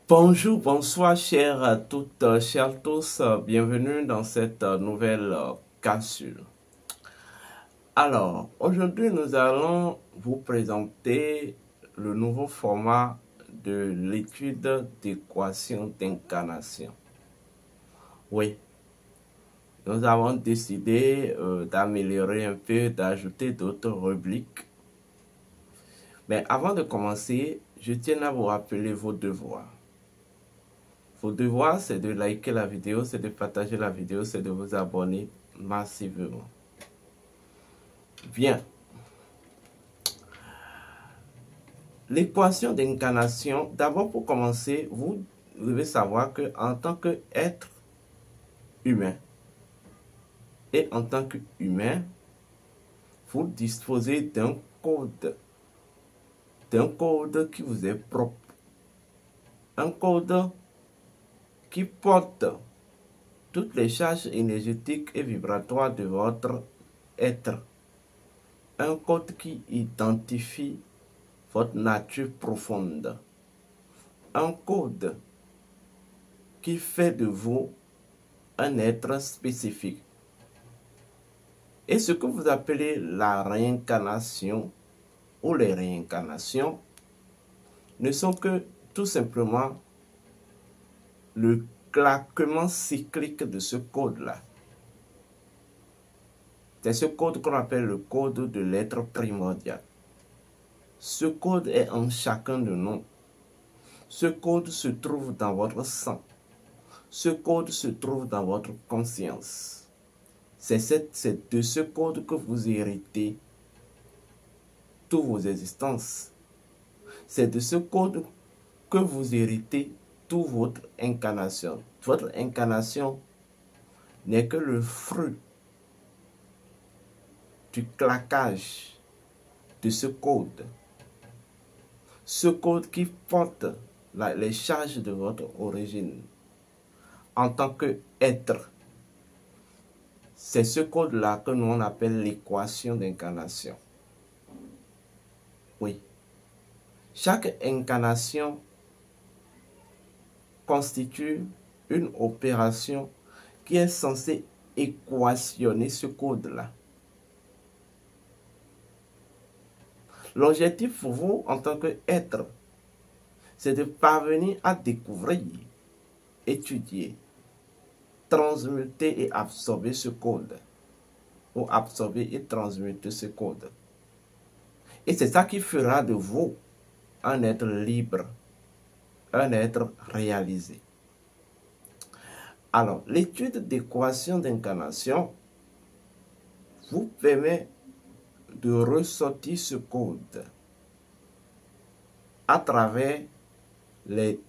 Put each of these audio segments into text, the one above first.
Bonjour, bonsoir, chers toutes, chers tous, bienvenue dans cette nouvelle capsule. Alors, aujourd'hui, nous allons vous présenter le nouveau format de l'étude d'équation d'incarnation. Oui, nous avons décidé d'améliorer un peu, d'ajouter d'autres rubriques. Mais avant de commencer, je tiens à vous rappeler vos devoirs. Vos devoirs, c'est de liker la vidéo, c'est de partager la vidéo, c'est de vous abonner massivement. Bien. L'équation d'incarnation, d'abord pour commencer, vous devez savoir qu'en tant qu'être humain et en tant qu'humain, vous disposez d'un code qui vous est propre. Un code qui porte toutes les charges énergétiques et vibratoires de votre être. Un code qui identifie votre nature profonde. Un code qui fait de vous un être spécifique. Et ce que vous appelez la réincarnation ou les réincarnations ne sont que tout simplement le claquement cyclique de ce code-là. C'est ce code qu'on appelle le code de l'être primordial. Ce code est en chacun de nous. Ce code se trouve dans votre sang. Ce code se trouve dans votre conscience. C'est de ce code que vous héritez toutes vos existences. C'est de ce code que vous héritez toute votre incarnation. Votre incarnation n'est que le fruit du claquage de ce code. Ce code qui porte les charges de votre origine en tant qu'être. C'est ce code-là que nous on appelle l'équation d'incarnation. Oui. Chaque incarnation constitue une opération qui est censée équationner ce code-là. L'objectif pour vous en tant qu'être, c'est de parvenir à découvrir, étudier, transmuter et absorber ce code. Ou absorber et transmuter ce code. Et c'est ça qui fera de vous un être libre, un être réalisé. Alors, l'étude d'équation d'incarnation vous permet de ressortir ce code à travers les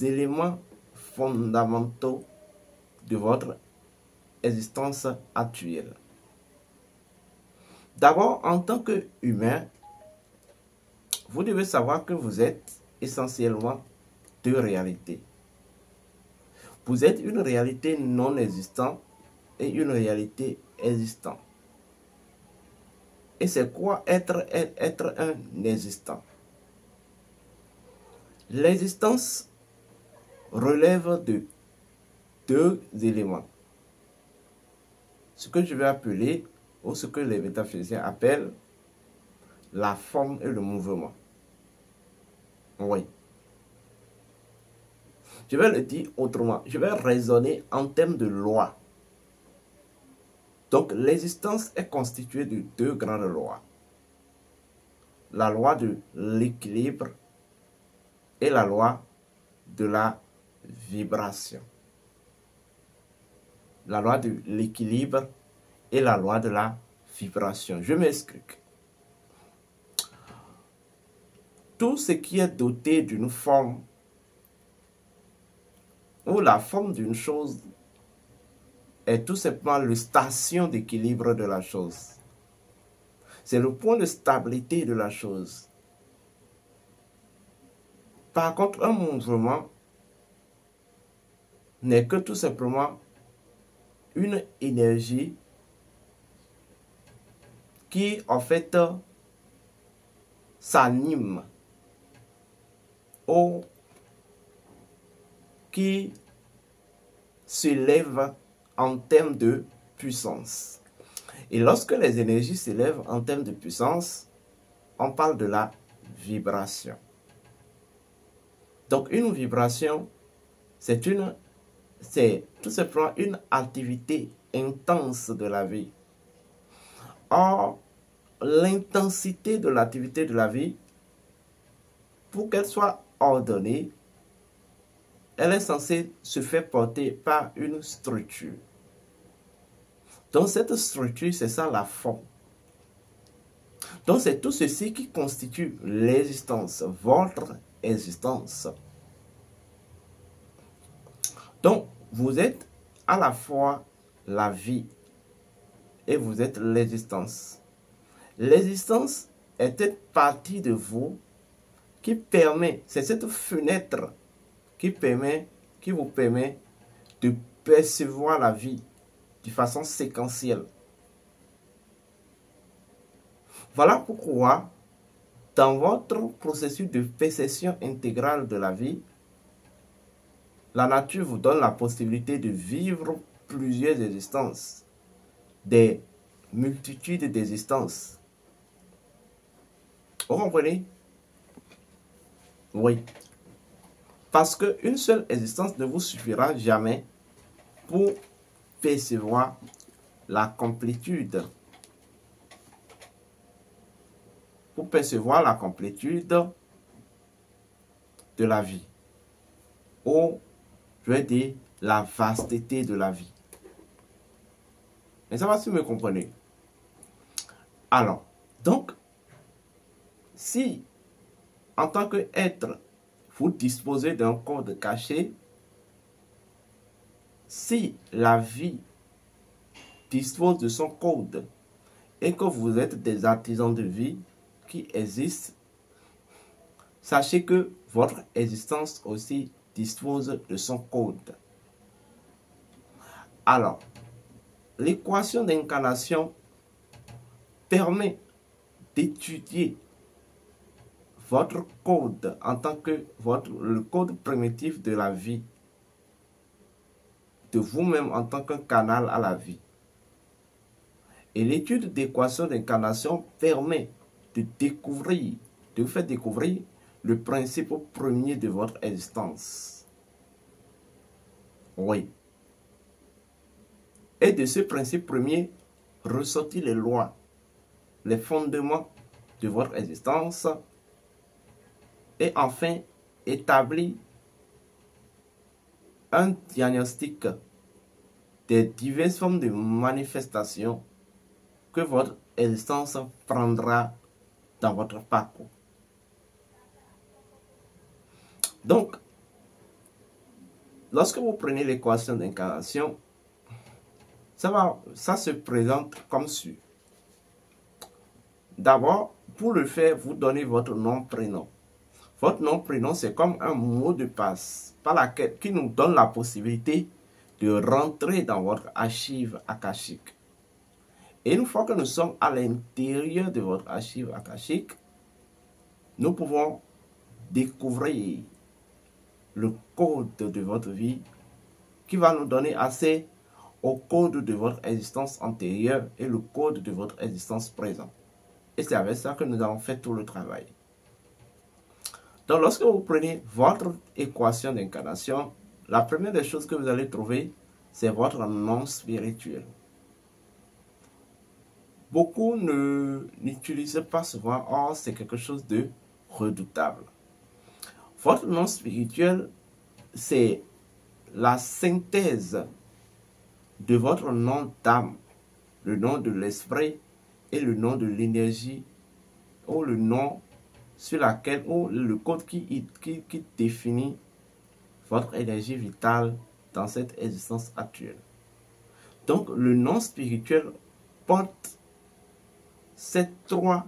éléments fondamentaux de votre existence actuelle. D'abord, en tant qu'humain, vous devez savoir que vous êtes essentiellement deux réalités. Vous êtes une réalité non existante et une réalité existante. Et c'est quoi être un existant? L'existence relève de deux éléments. Ce que je vais appeler, ou ce que les métaphysiciens appellent, la forme et le mouvement. Oui. Je vais le dire autrement. Je vais raisonner en termes de loi. Donc, l'existence est constituée de deux grandes lois. La loi de l'équilibre et la loi de la vibration. La loi de l'équilibre et la loi de la vibration. Je m'explique. Tout ce qui est doté d'une forme ou la forme d'une chose est tout simplement la station d'équilibre de la chose. C'est le point de stabilité de la chose. Par contre, un mouvement n'est que tout simplement une énergie qui, en fait, s'anime ou qui s'élèvent en termes de puissance. Et lorsque les énergies s'élèvent en termes de puissance, on parle de la vibration. Donc une vibration, c'est tout simplement une activité intense de la vie. Or, l'intensité de l'activité de la vie, pour qu'elle soit ordonnée, elle est censée se faire porter par une structure. Donc cette structure, c'est ça la forme. Donc c'est tout ceci qui constitue l'existence, votre existence. Donc vous êtes à la fois la vie et vous êtes l'existence. L'existence est cette partie de vous qui permet, c'est cette fenêtre qui vous permet de percevoir la vie de façon séquentielle. Voilà pourquoi, dans votre processus de perception intégrale de la vie, la nature vous donne la possibilité de vivre plusieurs existences, des multitudes d'existences. Vous comprenez? Oui. Parce qu'une seule existence ne vous suffira jamais pour percevoir la complétude. Pour percevoir la complétude de la vie. Ou, je vais dire, la vasteté de la vie. Mais ça va si vous me comprenez. Alors, donc, si, en tant qu'être, vous disposez d'un code caché, si la vie dispose de son code et que vous êtes des artisans de vie qui existent, sachez que votre existence aussi dispose de son code. Alors, l'équation d'incarnation permet d'étudier votre code en tant que le code primitif de la vie, de vous-même en tant qu'un canal à la vie. Et l'étude d'équation d'incarnation permet de vous faire découvrir le principe premier de votre existence. Oui. Et de ce principe premier, ressortir les lois, les fondements de votre existence, et enfin établir un diagnostic des diverses formes de manifestations que votre existence prendra dans votre parcours. Donc, lorsque vous prenez l'équation d'incarnation, ça se présente comme suit. D'abord, pour le faire, vous donnez votre nom, prénom. Votre nom, prénom, c'est comme un mot de passe qui nous donne la possibilité de rentrer dans votre archive akashique. Et une fois que nous sommes à l'intérieur de votre archive akashique, nous pouvons découvrir le code de votre vie qui va nous donner accès au code de votre existence antérieure et le code de votre existence présente. Et c'est avec ça que nous allons faire tout le travail. Donc, lorsque vous prenez votre équation d'incarnation, la première des choses que vous allez trouver, c'est votre nom spirituel. Beaucoup n'utilisent pas souvent, or c'est quelque chose de redoutable. Votre nom spirituel, c'est la synthèse de votre nom d'âme, le nom de l'esprit et le nom de l'énergie, ou le nom sur laquelle, ou le code qui définit votre énergie vitale dans cette existence actuelle. Donc, le nom spirituel porte ces trois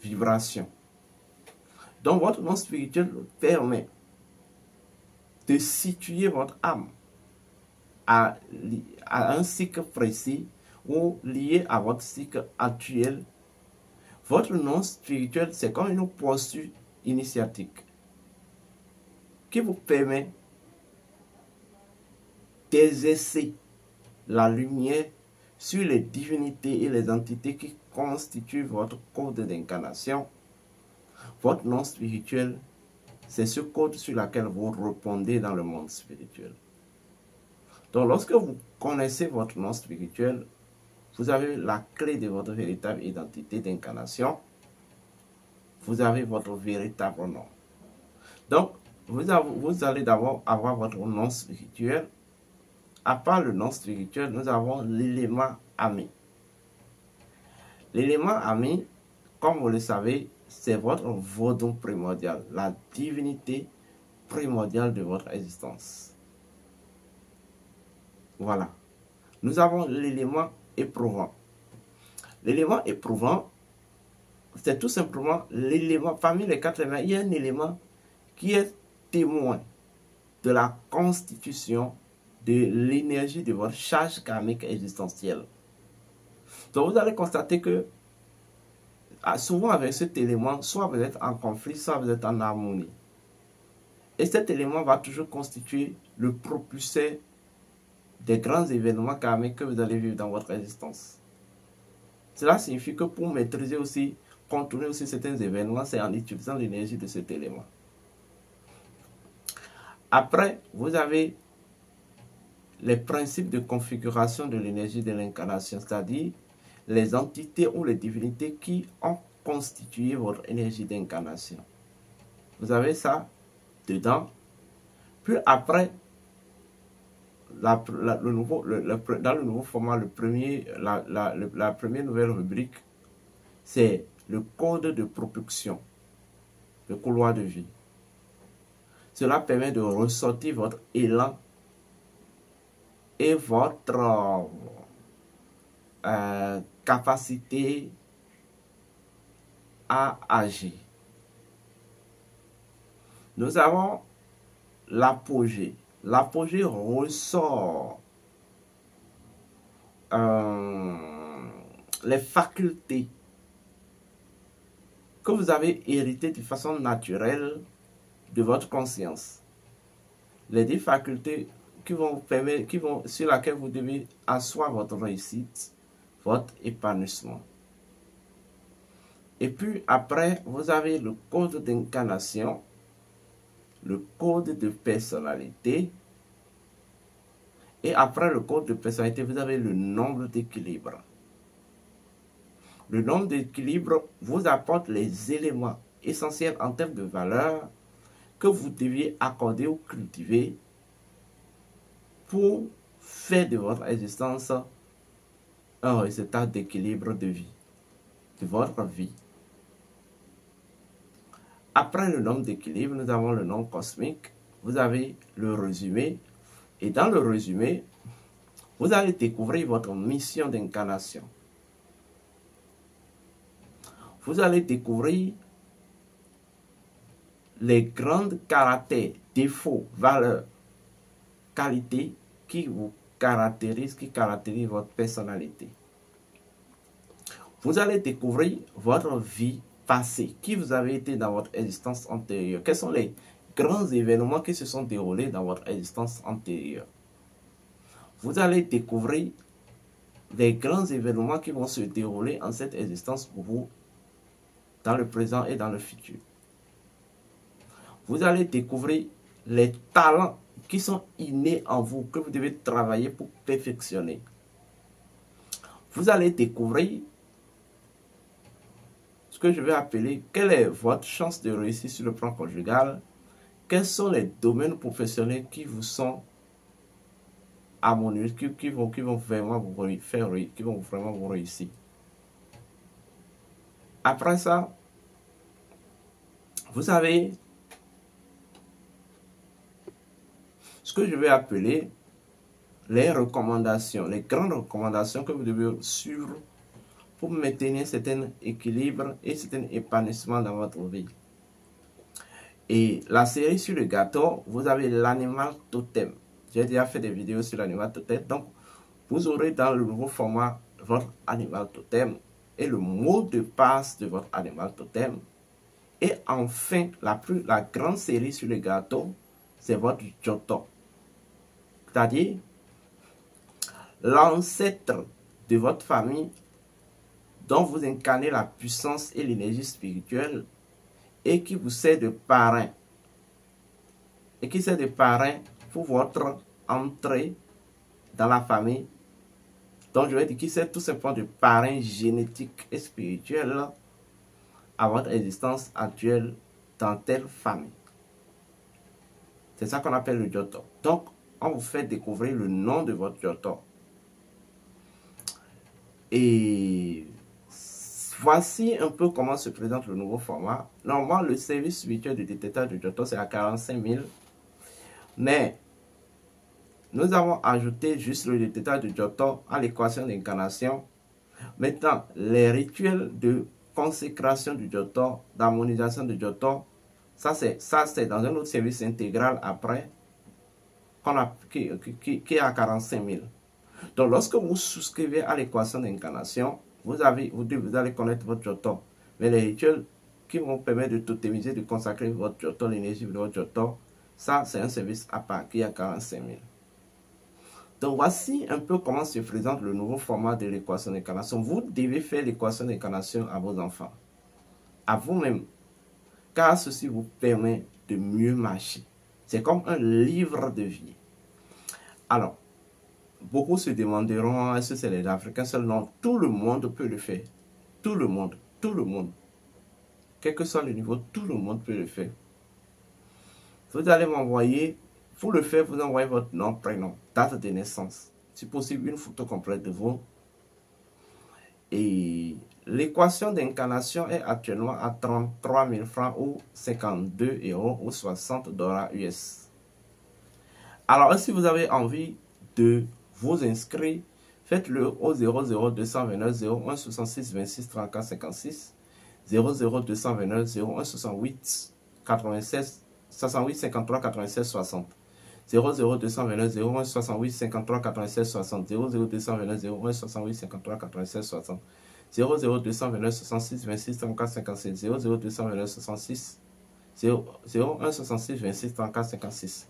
vibrations. Donc, votre nom spirituel permet de situer votre âme à un cycle précis ou lié à votre cycle actuel. Votre nom spirituel, c'est comme une posture initiatique qui vous permet d'exercer la lumière sur les divinités et les entités qui constituent votre code d'incarnation. Votre nom spirituel, c'est ce code sur lequel vous répondez dans le monde spirituel. Donc, lorsque vous connaissez votre nom spirituel, vous avez la clé de votre véritable identité d'incarnation. Vous avez votre véritable nom. Donc, vous allez d'abord avoir votre nom spirituel. À part le nom spirituel, nous avons l'élément ami. L'élément ami, comme vous le savez, c'est votre vodou primordial, la divinité primordiale de votre existence. Voilà. Nous avons l'élément éprouvant. L'élément éprouvant, c'est tout simplement l'élément, parmi les 4 éléments, il y a un élément qui est témoin de la constitution de l'énergie de votre charge karmique existentielle. Donc vous allez constater que souvent avec cet élément, soit vous êtes en conflit, soit vous êtes en harmonie. Et cet élément va toujours constituer le propulseur des grands événements karmiques que vous allez vivre dans votre existence. Cela signifie que pour maîtriser aussi, contourner aussi certains événements, c'est en utilisant l'énergie de cet élément. Après, vous avez les principes de configuration de l'énergie de l'incarnation, c'est-à-dire les entités ou les divinités qui ont constitué votre énergie d'incarnation. Vous avez ça dedans. Puis après, dans le nouveau format, la première nouvelle rubrique, c'est le code de propulsion, le couloir de vie. Cela permet de ressortir votre élan et votre capacité à agir. Nous avons l'apogée. L'apogée ressort les facultés que vous avez héritées de façon naturelle de votre conscience. Les 10 facultés sur laquelle vous devez asseoir votre réussite, votre épanouissement. Et puis après, vous avez le code d'incarnation, le code de personnalité. Et après le code de personnalité, vous avez le nombre d'équilibre. Le nombre d'équilibre vous apporte les éléments essentiels en termes de valeur que vous deviez accorder ou cultiver pour faire de votre existence un résultat d'équilibre de vie, de votre vie. Après le nombre d'équilibre, nous avons le nombre cosmique. Vous avez le résumé. Et dans le résumé, vous allez découvrir votre mission d'incarnation. Vous allez découvrir les grands caractères, défauts, valeurs, qualités qui vous caractérisent, qui caractérisent votre personnalité. Vous allez découvrir votre vie passée, qui vous avez été dans votre existence antérieure. Quels sont les grands événements qui se sont déroulés dans votre existence antérieure. Vous allez découvrir les grands événements qui vont se dérouler en cette existence pour vous, dans le présent et dans le futur. Vous allez découvrir les talents qui sont innés en vous, que vous devez travailler pour perfectionner. Vous allez découvrir ce que je vais appeler quelle est votre chance de réussir sur le plan conjugal, quels sont les domaines professionnels qui vous sont harmonieux, qui vont vraiment vous faire, qui vont vraiment vous réussir. Après ça, vous avez ce que je vais appeler les recommandations, les grandes recommandations que vous devez suivre pour maintenir certain équilibre et certain épanouissement dans votre vie. Et la série sur le gâteau, vous avez l'animal totem. J'ai déjà fait des vidéos sur l'animal totem. Donc, vous aurez dans le nouveau format votre animal totem et le mot de passe de votre animal totem. Et enfin, la grande série sur le gâteau, c'est votre joto. C'est-à-dire l'ancêtre de votre famille dont vous incarnez la puissance et l'énergie spirituelle et qui vous sert de parrain. Et qui sert de parrain pour votre entrée dans la famille. Donc je vais dire qui sert tout simplement de parrain génétique et spirituel à votre existence actuelle dans telle famille. C'est ça qu'on appelle le Joto. Donc, on vous fait découvrir le nom de votre Joto. Et voici un peu comment se présente le nouveau format. Normalement, le service spirituel de détecteur de Joto, c'est à 45 000. Mais nous avons ajouté juste le détecteur de Joto à l'équation d'incarnation. Maintenant, les rituels de consécration du Joto, d'harmonisation du Joto, ça c'est dans un autre service intégral après, qui est à 45 000. Donc lorsque vous souscrivez à l'équation d'incarnation, vous allez connaître votre Joto. Mais les rituels qui vont permettre de totémiser, de consacrer votre Joto, l'énergie de votre Joto, ça c'est un service à part qui est à 45 000. Donc voici un peu comment se présente le nouveau format de l'équation d'incarnation. Vous devez faire l'équation d'incarnation à vos enfants, à vous-même, car ceci vous permet de mieux marcher. C'est comme un livre de vie. Alors, beaucoup se demanderont, est-ce que c'est les Africains seulement? Tout le monde peut le faire. Tout le monde, tout le monde. Quel que soit le niveau, tout le monde peut le faire. Vous allez m'envoyer, pour le faire, vous envoyez votre nom, prénom, date de naissance. Si possible, une photo complète de vous. Et l'équation d'incarnation est actuellement à 33 000 francs ou 52 € ou 60 $ US. Alors, si vous avez envie de vous inscrire, faites-le au 00229 01 66 26 34 56, 00229 01 68 96 68 53 96 60, 00229 01 68 53 96 60, 00229 01 68 53 96 60, 00229 66 26 34 56, 00229 66 01 66 26 34 56.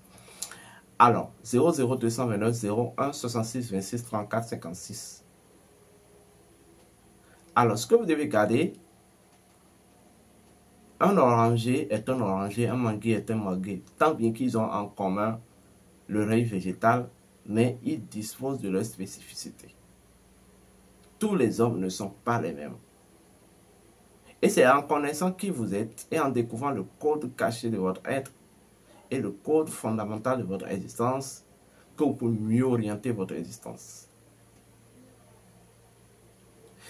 Alors, 00229 01 66 26 34 56. Alors, ce que vous devez garder, un oranger est un oranger, un manguier est un manguier, tant bien qu'ils ont en commun le règne végétal, mais ils disposent de leur spécificité. Tous les hommes ne sont pas les mêmes. Et c'est en connaissant qui vous êtes et en découvrant le code caché de votre être et le code fondamental de votre existence que vous pouvez mieux orienter votre existence.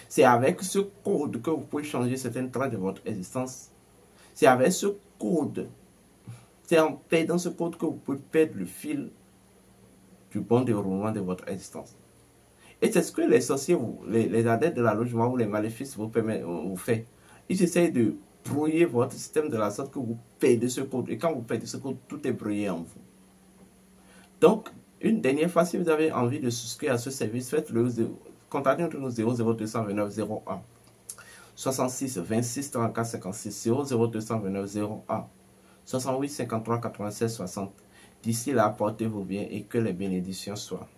C'est avec ce code que vous pouvez changer certaines traits de votre existence. C'est avec ce code, c'est en perdant ce code que vous pouvez perdre le fil du bon déroulement de votre existence. Et c'est ce que les sorciers, les adeptes de la loge ou les maléfices vous font. Ils essayent de brouiller votre système de la sorte que vous perdez ce code. Et quand vous perdez ce code, tout est brouillé en vous. Donc, une dernière fois, si vous avez envie de souscrire à ce service, faites-le. Contactez-nous 00229 01 66 26 34 56, 00229 01 68 53 96 60. D'ici là, portez-vous bien et que les bénédictions soient.